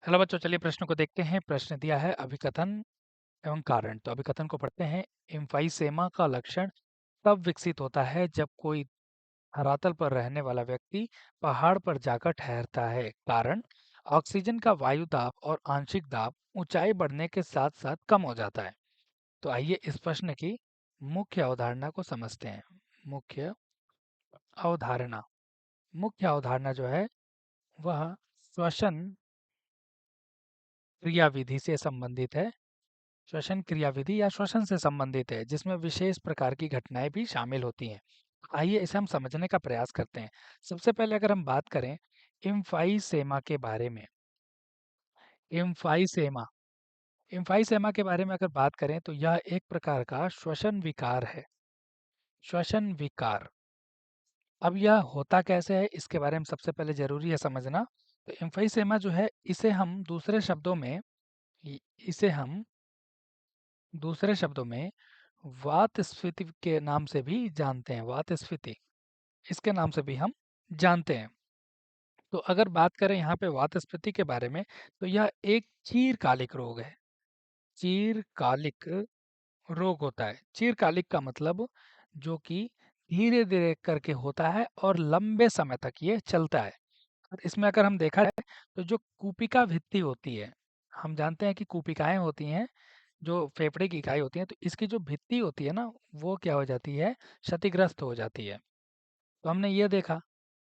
Hello बच्चों, चलिए प्रश्न को देखते हैं। प्रश्न दिया है अभिकथन एवं कारण। तो अभिकथन को पढ़ते हैं। एम्फाइसेमा का लक्षण तब विकसित होता है जब कोई धरातल पर रहने वाला व्यक्ति पहाड़ पर जाकर ठहरता है। कारण, ऑक्सीजन का वायु दाब और आंशिक दाब ऊंचाई बढ़ने के साथ साथ कम हो जाता है। तो आइए इस प्रश्न की मुख्य अवधारणा को समझते हैं। मुख्य अवधारणा मुख्य अवधारणा जो है वह श्वसन क्रियाविधि से संबंधित है। श्वसन क्रियाविधि या श्वसन से संबंधित है, जिसमें विशेष प्रकार की घटनाएं भी शामिल होती हैं। आइए इसे हम समझने का प्रयास करते हैं। सबसे पहले अगर हम बात करें एम्फाइसेमा के बारे में। एम्फाइसेमा एम्फाइसेमा के बारे में अगर बात करें तो यह एक प्रकार का श्वसन विकार है। श्वसन विकार। अब यह होता कैसे है, इसके बारे में सबसे पहले जरूरी है समझना। तो एम्फाइसेमा जो है, इ- इसे हम दूसरे शब्दों में वात स्फीति के नाम से भी जानते हैं। वात स्फीति, इसके नाम से भी हम जानते हैं। तो अगर बात करें यहाँ पे वात स्फीति के बारे में, तो यह एक चीरकालिक रोग है। चीरकालिक रोग होता है। चीरकालिक का मतलब जो कि धीरे धीरे करके होता है और लंबे समय तक ये चलता है। और इसमें अगर हम देखा जाए तो जो कूपिका भित्ति होती है, हम जानते हैं कि कूपिकाएं होती हैं जो फेफड़े की इकाई होती है, तो इसकी जो भित्ति होती है ना, वो क्या हो जाती है, क्षतिग्रस्त हो जाती है। तो हमने ये देखा,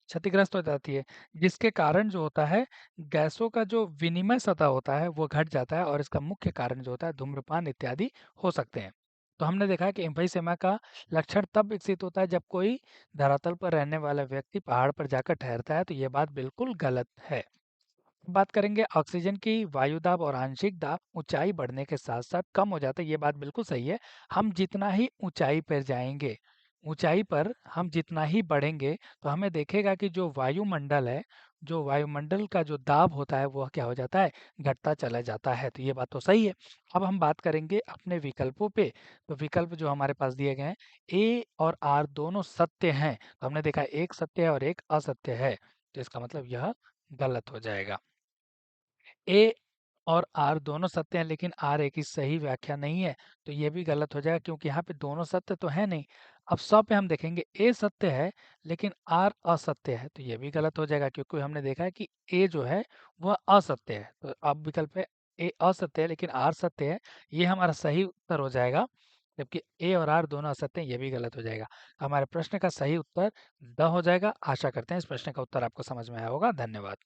क्षतिग्रस्त हो जाती है, जिसके कारण जो होता है गैसों का जो विनिमय सतह होता है वो घट जाता है, और इसका मुख्य कारण जो होता है धूम्रपान इत्यादि हो सकते हैं। तो हमने देखा है कि एम्फीसेमा का लक्षण तब विकसित होता है जब कोई धरातल पर रहने वाला व्यक्ति पहाड़ पर जाकर ठहरता है। तो ये बात बिल्कुल गलत है। बात करेंगे ऑक्सीजन की वायु दाब और आंशिक दाब ऊंचाई बढ़ने के साथ साथ कम हो जाता है। ये बात बिल्कुल सही है। हम जितना ही ऊंचाई पर जाएंगे, ऊंचाई पर हम जितना ही बढ़ेंगे, तो हमें देखेगा कि जो वायुमंडल है, जो वायुमंडल का जो दाब होता है वह क्या हो जाता है, घटता चला जाता है। तो ये बात तो सही है। अब हम बात करेंगे अपने विकल्पों पे। तो विकल्प जो हमारे पास दिए गए हैं, ए और आर दोनों सत्य हैं। तो हमने देखा एक सत्य है और एक असत्य है, तो इसका मतलब यह गलत हो जाएगा। ए और आर दोनों सत्य हैं, लेकिन आर ए की सही व्याख्या नहीं है, तो ये भी गलत हो जाएगा, क्योंकि यहाँ पे दोनों सत्य तो है नहीं। अब सौ पे हम देखेंगे ए सत्य है लेकिन आर असत्य है, तो ये भी गलत हो जाएगा, क्योंकि हमने देखा है कि ए जो है वह असत्य है। तो अब विकल्प है ए असत्य है लेकिन आर सत्य है, ये हमारा सही उत्तर हो जाएगा। जबकि ए और आर दोनों असत्य हैं, ये भी गलत हो जाएगा। हमारे प्रश्न का सही उत्तर ड हो जाएगा। आशा करते हैं इस प्रश्न का उत्तर आपको समझ में आया होगा। धन्यवाद।